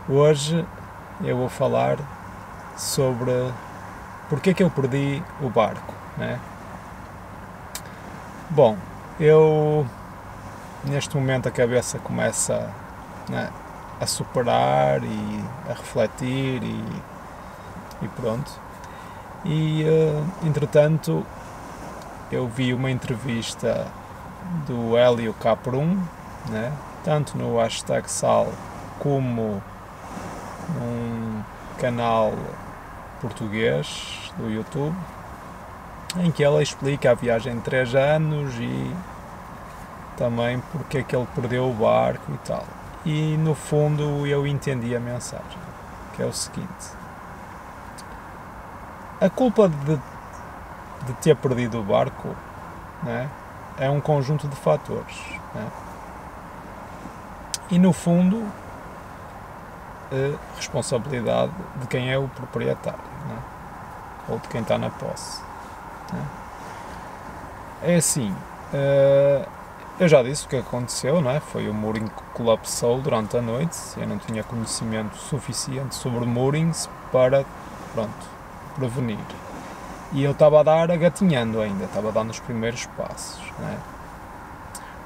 Hoje eu vou falar sobre porque é que eu perdi o barco, né? Bom, eu neste momento a cabeça começa, né, a superar e a refletir e pronto. Entretanto eu vi uma entrevista do Hélio Caprum, né? Tanto no hashtag Sal como num canal português do YouTube, em que ela explica a viagem de 3 anos e também porque é que ele perdeu o barco e tal. E no fundo eu entendi a mensagem, que é o seguinte: a culpa de ter perdido o barco, né, é um conjunto de fatores, né? E no fundo, responsabilidade de quem é o proprietário, né? Ou de quem está na posse, né? É assim, eu já disse o que aconteceu, não é? Foi o mooring que colapsou durante a noite. Eu não tinha conhecimento suficiente sobre moorings para, pronto, prevenir. E eu estava a dar agatinhando ainda, estava dando os primeiros passos, né?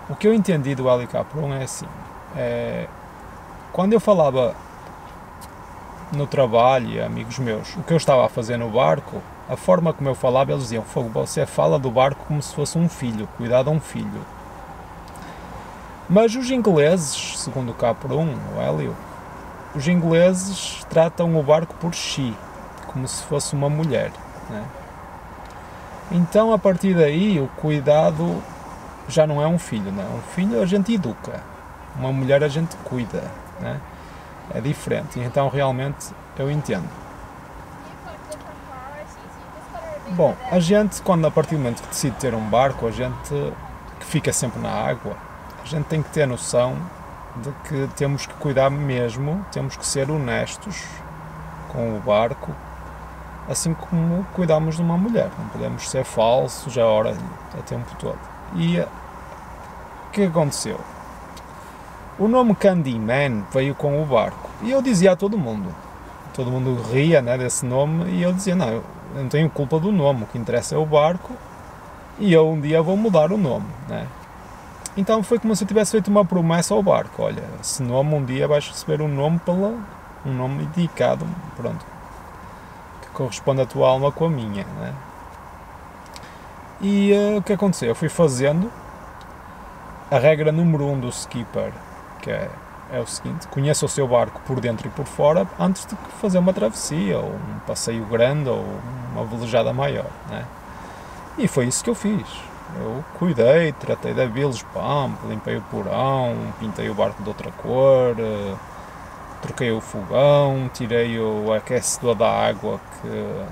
O que eu entendi do Hélio Caprum é assim: quando eu falava no trabalho e amigos meus o que eu estava a fazer no barco, a forma como eu falava, eles diziam: Fogo, você fala do barco como se fosse um filho, cuidado a um filho. Mas os ingleses, segundo o Caprum, o Hélio, os ingleses tratam o barco por she, como se fosse uma mulher, né? Então a partir daí o cuidado já não é um filho, não é? Um filho a gente educa, uma mulher a gente cuida, né? É diferente, então realmente eu entendo. Bom, a gente, quando a partir do momento que decide ter um barco, a gente que fica sempre na água, a gente tem que ter noção de que temos que cuidar mesmo, temos que ser honestos com o barco, assim como cuidamos de uma mulher. Não podemos ser falsos a tempo todo. E o que aconteceu? O nome Candyman veio com o barco. E eu dizia a todo mundo ria, né, desse nome, e eu dizia: não, eu não tenho culpa do nome, o que interessa é o barco, e eu um dia vou mudar o nome, né? Então foi como se eu tivesse feito uma promessa ao barco: olha, esse nome um dia vais receber um nome dedicado, pronto, que corresponde a tua alma com a minha, né? E o que aconteceu? Eu fui fazendo a regra número 1 do skipper, que é o seguinte: conheça o seu barco por dentro e por fora antes de fazer uma travessia, ou um passeio grande, ou uma velejada maior, né? E foi isso que eu fiz. Eu cuidei, tratei da bilge pump, limpei o porão, pintei o barco de outra cor, troquei o fogão, tirei o aquecedor da água que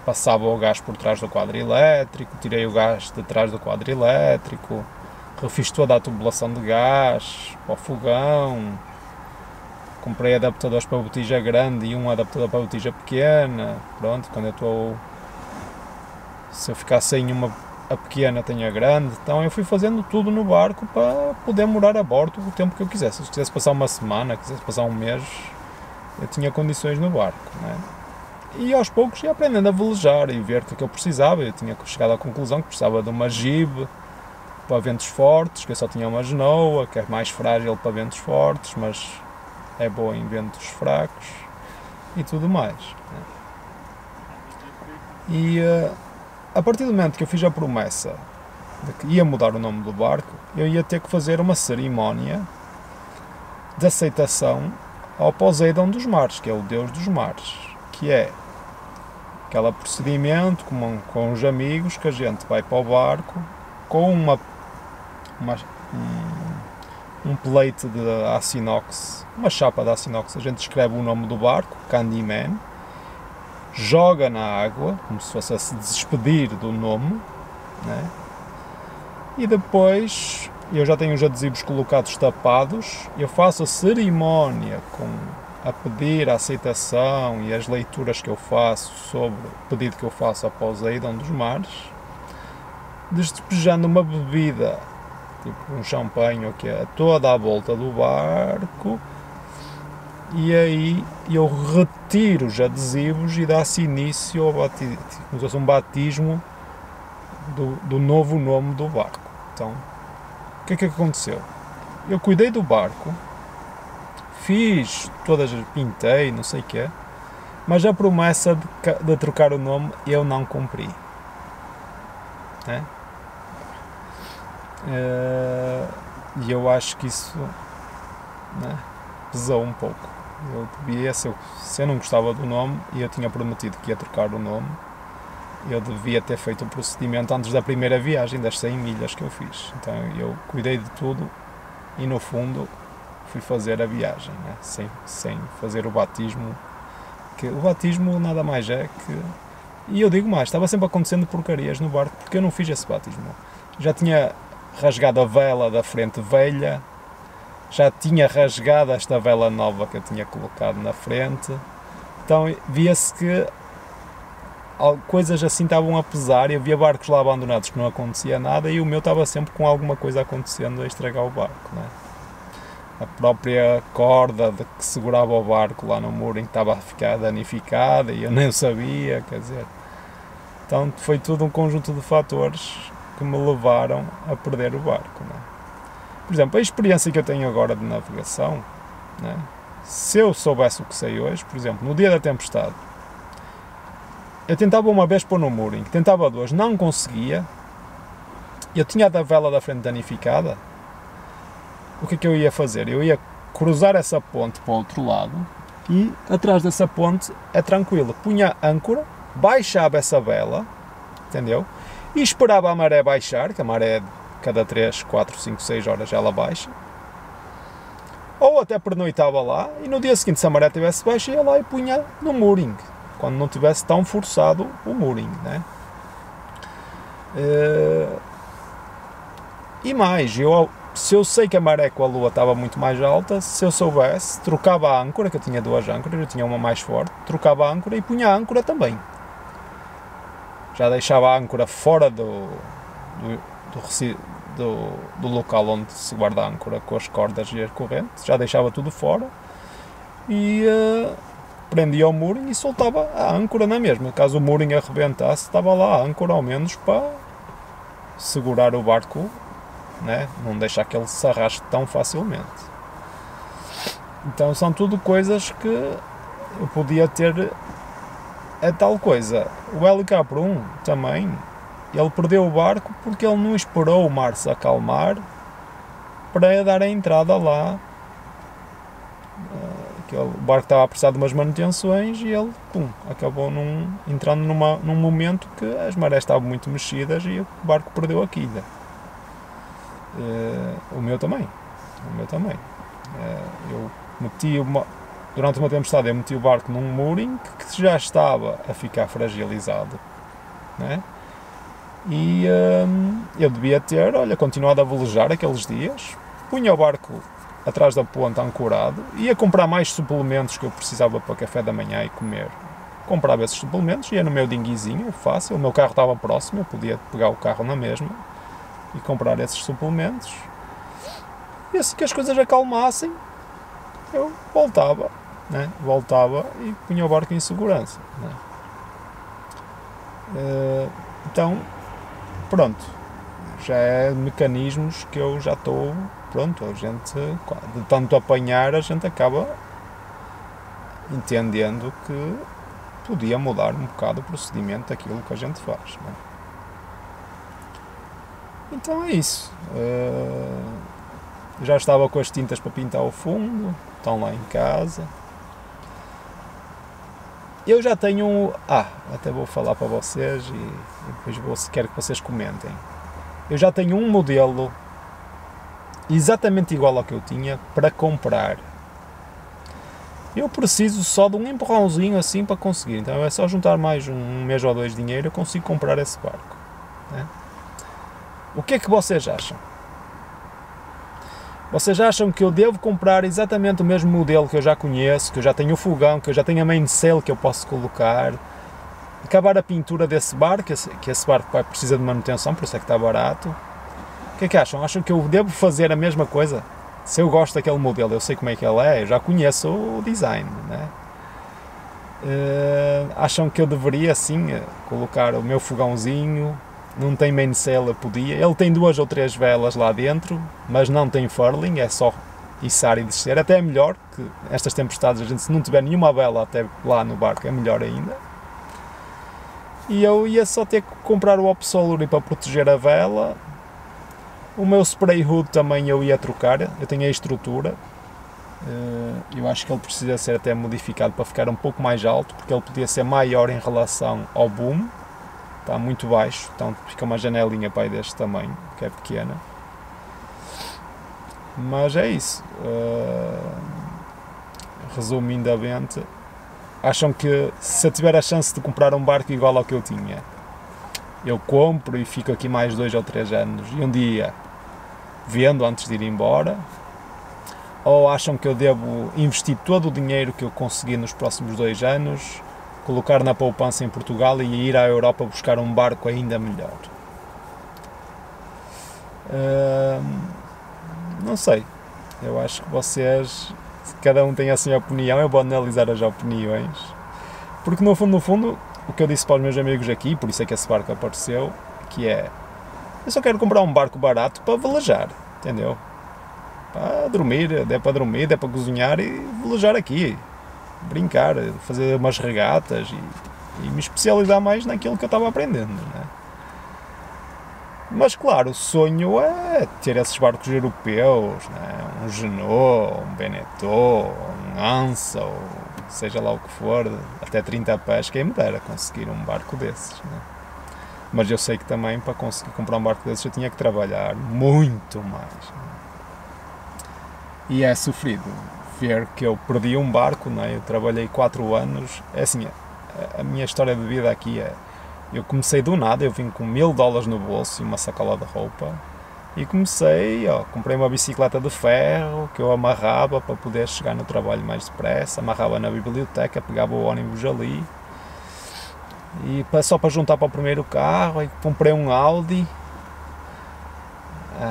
passava o gás por trás do quadro elétrico, tirei o gás de trás do quadro elétrico, refiz toda a tubulação de gás para o fogão, comprei adaptadores para a botija grande e um adaptador para a botija pequena. Pronto, se eu ficar sem a pequena, tenho a grande. Então eu fui fazendo tudo no barco para poder morar a bordo o tempo que eu quisesse. Se eu quisesse passar uma semana, quisesse passar um mês, eu tinha condições no barco, né? E aos poucos ia aprendendo a velejar e ver o que é que eu precisava. Eu tinha chegado à conclusão que precisava de uma jib para ventos fortes, que eu só tinha uma genoa, que é mais frágil para ventos fortes, mas é boa em ventos fracos e tudo mais, né? E a partir do momento que eu fiz a promessa de que ia mudar o nome do barco, eu ia ter que fazer uma cerimónia de aceitação ao Poseidon dos mares, que é o deus dos mares, que é aquele procedimento com os amigos que a gente vai para o barco com um plate de aço inox, uma chapa de aço inox. A gente escreve o nome do barco, Candyman, joga na água, como se fosse a se despedir do nome, né? E depois eu já tenho os adesivos colocados tapados, eu faço a cerimónia a pedir a aceitação e as leituras que eu faço sobre o pedido que eu faço ao Poseidon dos mares, despejando uma bebida tipo um champanhe ou o que é, toda à volta do barco, e aí eu retiro os adesivos e dá-se início ao batismo, como se fosse um batismo do novo nome do barco. Então, o que é que aconteceu? Eu cuidei do barco, pintei, não sei o quê, mas a promessa de trocar o nome eu não cumpri. Né? E eu acho que isso, né, pesou um pouco. Eu devia, se eu não gostava do nome e eu tinha prometido que ia trocar o nome, eu devia ter feito o procedimento antes da primeira viagem, das 100 milhas que eu fiz. Então eu cuidei de tudo e no fundo fui fazer a viagem, né? sem fazer o batismo, que o batismo nada mais é que... E eu digo mais, estava sempre acontecendo porcarias no barco porque eu não fiz esse batismo. Já tinha rasgado a vela da frente velha, já tinha rasgado esta vela nova que eu tinha colocado na frente, então via-se que coisas assim estavam a pesar, e havia barcos lá abandonados que não acontecia nada e o meu estava sempre com alguma coisa acontecendo a estragar o barco, né? A própria corda que segurava o barco lá no mooring estava a ficar danificada e eu nem sabia, quer dizer, então foi tudo um conjunto de fatores que me levaram a perder o barco, né? Por exemplo, a experiência que eu tenho agora de navegação, né? Se eu soubesse o que sei hoje, por exemplo, no dia da tempestade, eu tentava uma vez pôr no mooring, tentava duas, não conseguia, eu tinha a vela da frente danificada, o que é que eu ia fazer? Eu ia cruzar essa ponte para o outro lado e atrás dessa ponte é tranquilo, punha a âncora, baixava essa vela, entendeu? E esperava a maré baixar, que a maré cada 3, 4, 5, 6 horas ela baixa, ou até pernoitava lá e no dia seguinte, se a maré estivesse baixa, ia lá e punha no mooring, quando não tivesse tão forçado o mooring, né? E mais, se eu sei que a maré com a lua estava muito mais alta, se eu soubesse, trocava a âncora, que eu tinha duas âncoras, eu tinha uma mais forte, trocava a âncora e punha a âncora também. Já deixava a âncora fora do local onde se guarda a âncora com as cordas e as correntes, já deixava tudo fora e prendia o mooring e soltava a âncora na mesma. Caso o mooring arrebentasse, estava lá a âncora ao menos para segurar o barco, né? Não deixar que ele se arraste tão facilmente. Então são tudo coisas que eu podia ter. É tal coisa, o LK1 também, ele perdeu o barco porque ele não esperou o mar se acalmar para dar a entrada lá. O barco estava a precisar de umas manutenções e ele, acabou entrando num momento que as marés estavam muito mexidas e o barco perdeu a quilha. O meu também. Eu durante uma tempestade eu meti o barco num mooring que já estava a ficar fragilizado, né? E eu devia ter, continuado a velejar aqueles dias, punha o barco atrás da ponta ancorado, ia comprar mais suplementos que eu precisava para café da manhã e comer. Comprava esses suplementos, ia no meu dinguizinho, fácil, o meu carro estava próximo, eu podia pegar o carro na mesma e comprar esses suplementos. E assim que as coisas acalmassem, eu voltava, né? Voltava e punha o barco em segurança, né? Então, pronto, já é mecanismos que eu já estou, pronto, a gente, de tanto apanhar, a gente acaba entendendo que podia mudar um bocado o procedimento daquilo que a gente faz, né? Então é isso. Já estava com as tintas para pintar o fundo, estão lá em casa. Eu já tenho até vou falar para vocês e depois quero que vocês comentem. Eu já tenho um modelo exatamente igual ao que eu tinha para comprar. Eu preciso só de um empurrãozinho assim para conseguir. Então é só juntar mais um mês ou dois de dinheiro, eu consigo comprar esse barco, né? O que é que vocês acham? Vocês acham que eu devo comprar exatamente o mesmo modelo que eu já conheço, que eu já tenho o fogão, que eu já tenho a mainsail que eu posso colocar, acabar a pintura desse barco, que esse barco precisa de manutenção, por isso é que está barato, que é que acham? Acham que eu devo fazer a mesma coisa? Se eu gosto daquele modelo, eu sei como é que ele é, eu já conheço o design, né? Acham que eu deveria, sim, colocar o meu fogãozinho, não tem mainsail, podia, ele tem 2 ou 3 velas lá dentro, mas não tem furling, é só içar e descer, até é melhor, que estas tempestades a gente, se não tiver nenhuma vela até lá no barco, é melhor ainda. E eu ia só ter que comprar o Absolute para proteger a vela. O meu spray hood também eu ia trocar, eu tenho a estrutura, eu acho que ele precisa ser até modificado para ficar um pouco mais alto, porque ele podia ser maior em relação ao boom, está muito baixo, então fica uma janelinha para aí deste tamanho, que é pequena. Mas é isso, resumidamente, acham que se eu tiver a chance de comprar um barco igual ao que eu tinha, eu compro e fico aqui mais 2 ou 3 anos e um dia vendo antes de ir embora? Ou acham que eu devo investir todo o dinheiro que eu consegui nos próximos 2 anos, colocar na poupança em Portugal e ir à Europa buscar um barco ainda melhor? Não sei, eu acho que vocês, cada um tem a sua opinião, eu vou analisar as opiniões, porque no fundo, o que eu disse para os meus amigos aqui, por isso é que esse barco apareceu, que é, eu só quero comprar um barco barato para velejar, entendeu? Para dormir, der para dormir, der para cozinhar e velejar aqui, brincar, fazer umas regatas e me especializar mais naquilo que eu estava aprendendo, né? Mas claro, o sonho é ter esses barcos europeus, né? Um Jeanneau, um Beneteau, um Ansa, ou seja lá o que for, até 30 pés, quem me dera conseguir um barco desses, né? Mas eu sei que também para conseguir comprar um barco desses eu tinha que trabalhar muito mais, né? E é sofrido ver que eu perdi um barco, né? Eu trabalhei 4 anos, é assim, a minha história de vida aqui é, eu comecei do nada, eu vim com $1000 no bolso e uma sacola de roupa e comecei, comprei uma bicicleta de ferro que eu amarrava para poder chegar no trabalho mais depressa, amarrava na biblioteca, pegava o ônibus ali e só para juntar para o primeiro carro, e comprei um Audi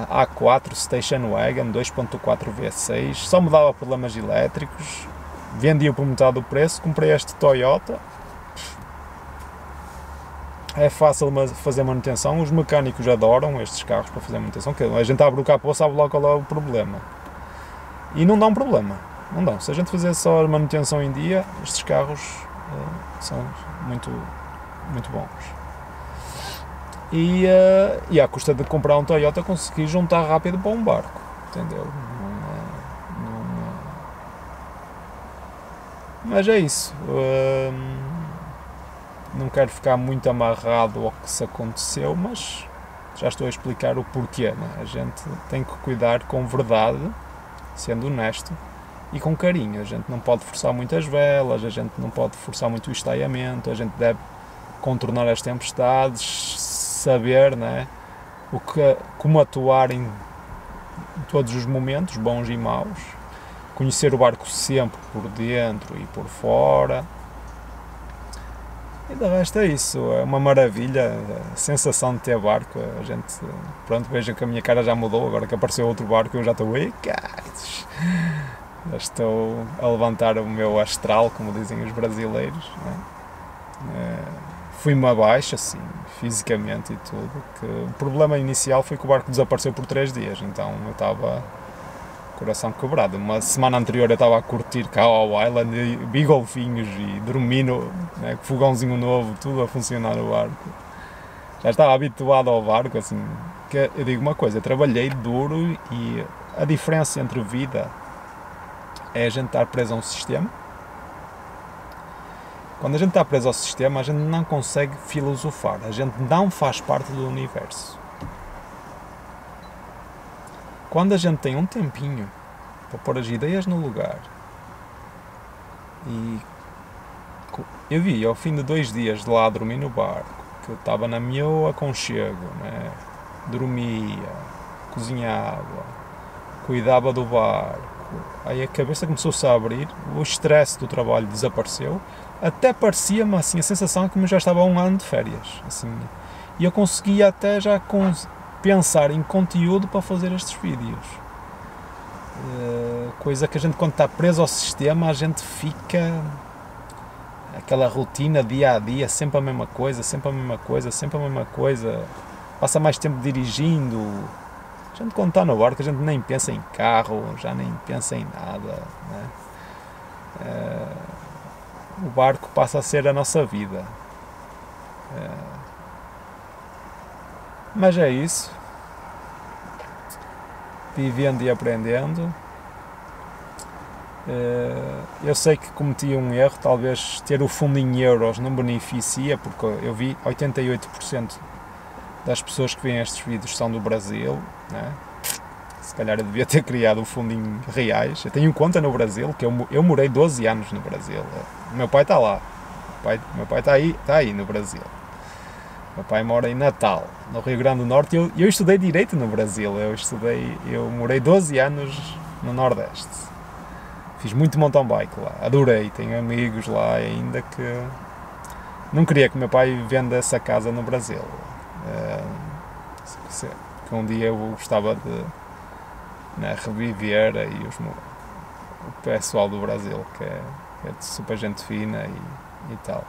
A4 Station Wagon 2.4 V6, só me dava problemas elétricos, vendia por metade do preço, comprei este Toyota. É fácil fazer manutenção, os mecânicos adoram estes carros para fazer manutenção, que a gente abre o capô, sabe logo qual é o problema. E não dá um problema, não dá. Se a gente fizer só a manutenção em dia, estes carros são muito, muito bons. E à custa de comprar um Toyota consegui juntar rápido para um barco, entendeu? Mas é isso. Não quero ficar muito amarrado ao que se aconteceu, mas já estou a explicar o porquê, né? A gente tem que cuidar com verdade, sendo honesto, e com carinho. A gente não pode forçar muitas velas, a gente não pode forçar muito o estaiamento, a gente deve contornar as tempestades, saber, né, como atuar em todos os momentos, bons e maus, conhecer o barco sempre por dentro e por fora. E de resto é isso, é uma maravilha, a sensação de ter barco, a gente, pronto, veja que a minha cara já mudou, agora que apareceu outro barco eu já estou, já estou a levantar o meu astral, como dizem os brasileiros, né? Fui-me abaixo, assim, fisicamente e tudo, que o problema inicial foi que o barco desapareceu por 3 dias, então eu estava coração quebrado. Uma semana anterior eu estava a curtir cá ao Island, e vi golfinhos e dormi né, com fogãozinho novo, tudo a funcionar no barco. Já estava habituado ao barco, assim, que eu digo uma coisa, eu trabalhei duro e a diferença entre vida é a gente estar preso a um sistema. Quando a gente está preso ao sistema, a gente não consegue filosofar, a gente não faz parte do universo. Quando a gente tem um tempinho para pôr as ideias no lugar, e eu vi ao fim de 2 dias de lá a dormir no barco, que eu estava na meu aconchego, né? Dormia, cozinhava, cuidava do barco, aí a cabeça começou-se a abrir, o estresse do trabalho desapareceu, até parecia-me assim, a sensação é que eu já estava há 1 ano de férias, assim, e eu conseguia até já pensar em conteúdo para fazer estes vídeos. Coisa que a gente, quando está preso ao sistema, a gente fica aquela rotina dia a dia, sempre a mesma coisa, sempre a mesma coisa, sempre a mesma coisa, passa mais tempo dirigindo. A gente, quando está no barco, a gente nem pensa em carro, já nem pensa em nada, né? O barco passa a ser a nossa vida. Mas é isso, vivendo e aprendendo. Eu sei que cometi um erro, talvez ter o fundo em euros não beneficia, porque eu vi 88% das pessoas que veem estes vídeos são do Brasil, né? Se calhar eu devia ter criado o fundo em reais. Eu tenho conta no Brasil, que eu morei 12 anos no Brasil. O meu pai está lá, meu pai está aí no Brasil. Meu pai mora em Natal, no Rio Grande do Norte. Eu estudei Direito no Brasil, eu morei 12 anos no Nordeste. Fiz muito mountain bike lá, adorei, tenho amigos lá ainda que... Não queria que meu pai vendesse a casa no Brasil. Que um dia eu gostava de, né, reviver aí o pessoal do Brasil, que é super gente fina e tal.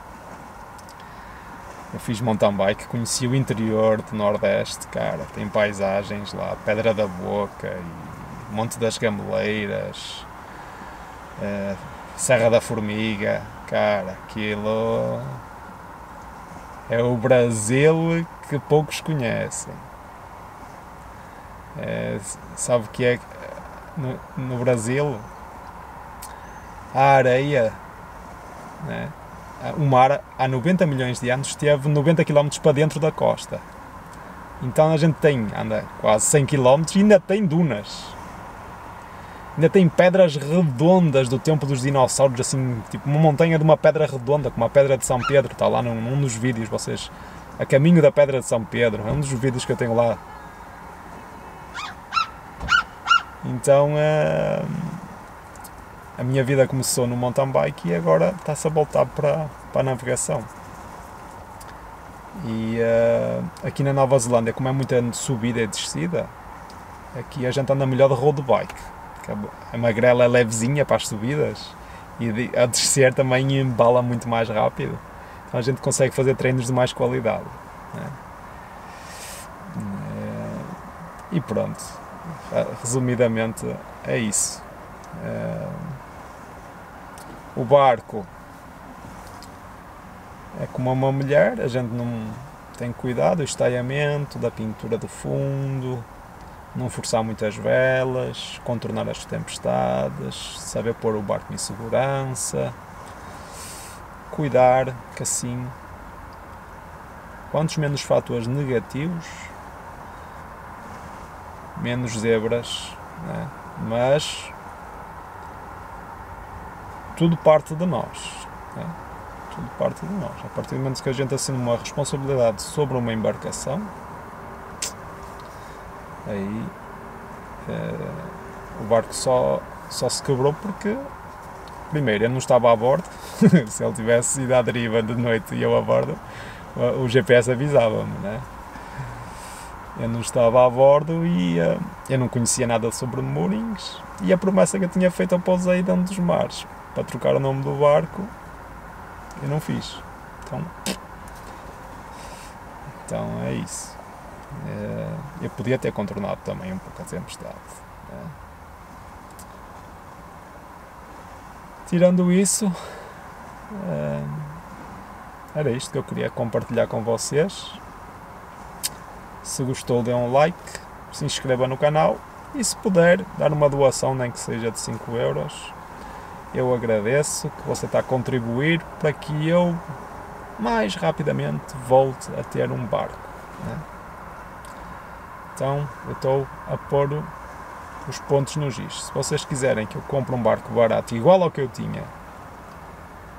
Eu fiz mountain bike, conheci o interior do Nordeste, cara, tem paisagens lá, Pedra da Boca e Monte das Gameleiras, Serra da Formiga, cara, aquilo é o Brasil que poucos conhecem. Sabe o que é no Brasil? A areia, né? O mar há 90 milhões de anos esteve 90 km para dentro da costa. Então a gente anda quase 100 km e ainda tem dunas. Ainda tem pedras redondas do tempo dos dinossauros, assim, tipo uma montanha de uma pedra redonda, como a Pedra de São Pedro, está lá num dos vídeos, vocês, a caminho da Pedra de São Pedro, é um dos vídeos que eu tenho lá. Então a minha vida começou no mountain bike e agora está-se a voltar para a navegação. E aqui na Nova Zelândia, como é muita subida e descida, aqui a gente anda melhor de road bike. A magrela é levezinha para as subidas e a descer também embala muito mais rápido. Então a gente consegue fazer treinos de mais qualidade, né? E pronto, resumidamente é isso. O barco é como uma mulher, a gente não tem cuidado do estaiamento, da pintura do fundo, não forçar muitas velas, contornar as tempestades, saber pôr o barco em segurança, cuidar que assim, quantos menos fatores negativos, menos zebras, né? Mas tudo parte de nós, né? Tudo parte de nós. A partir do momento que a gente assume uma responsabilidade sobre uma embarcação, aí o barco só se quebrou porque, primeiro, eu não estava a bordo. Se ele tivesse ido à deriva de noite e eu a bordo, o GPS avisava-me, né? Eu não estava a bordo e eu não conhecia nada sobre moorings, e a promessa que eu tinha feito ao Poseidon dos mares para trocar o nome do barco eu não fiz. Então é isso. Eu podia ter contornado também um pouco a tempestade, né? Tirando isso, era isto que eu queria compartilhar com vocês. Se gostou, dê um like, se inscreva no canal e, se puder, dar uma doação, nem que seja de 5 euros, eu agradeço, que você está a contribuir para que eu mais rapidamente volte a ter um barco, né? Então eu estou a pôr os pontos nos is. Se vocês quiserem que eu compre um barco barato igual ao que eu tinha,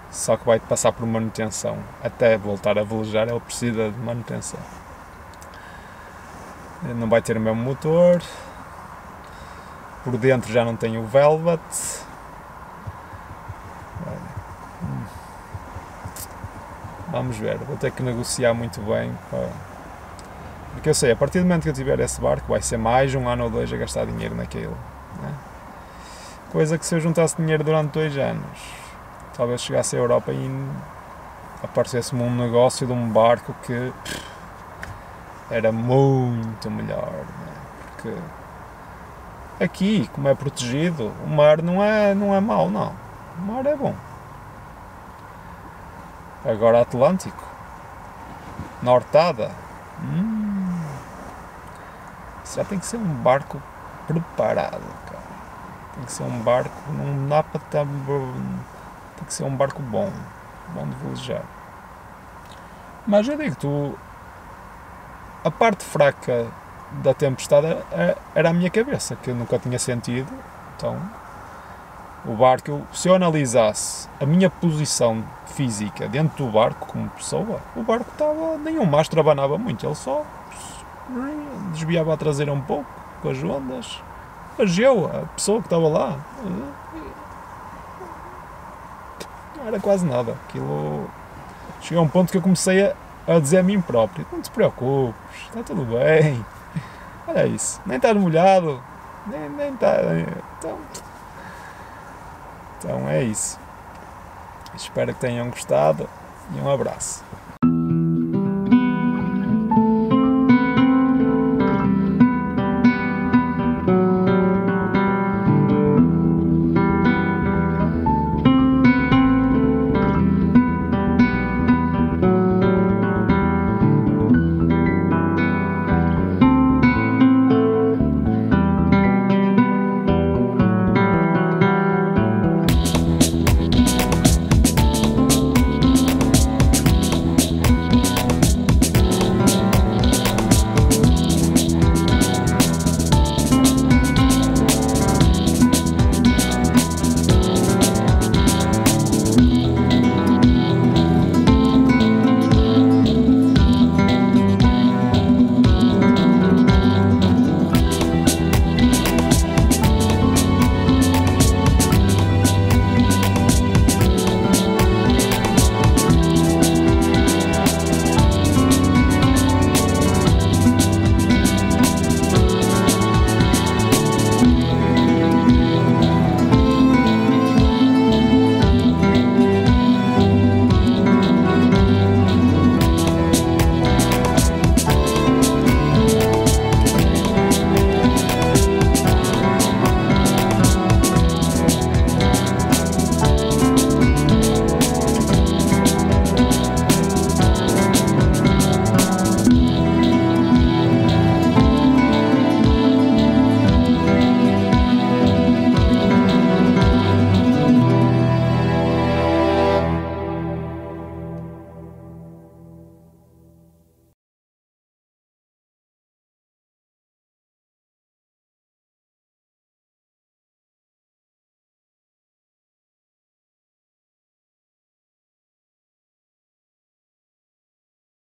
só que vai passar por manutenção até voltar a velejar, ele precisa de manutenção. Não vai ter o mesmo motor, por dentro já não tem o Velvet. Vamos ver, vou ter que negociar muito bem Porque eu sei, a partir do momento que eu tiver esse barco, vai ser mais 1 ano ou 2 a gastar dinheiro naquilo. Né? Coisa que se eu juntasse dinheiro durante 2 anos, talvez chegasse à Europa e aparecesse-me um negócio de um barco que era muito melhor. Né? Porque aqui, como é protegido, o mar não é mau, não. O mar é bom. Agora Atlântico, Nortada, já tem que ser um barco preparado, cara. Tem que ser um barco, não dá para estar, tem que ser um barco bom de velejar. Mas eu digo, a parte fraca da tempestade era a minha cabeça, que eu nunca tinha sentido. Então, o barco, se eu analisasse a minha posição física dentro do barco como pessoa, o barco estava, nenhum mastro abanava muito, ele só desviava a traseira um pouco com as ondas. Mas eu, a pessoa que estava lá, não era quase nada. Aquilo, cheguei a um ponto que eu comecei a dizer a mim próprio: não te preocupes, está tudo bem, olha isso, nem estás molhado, nem está. Então é isso. Espero que tenham gostado e um abraço.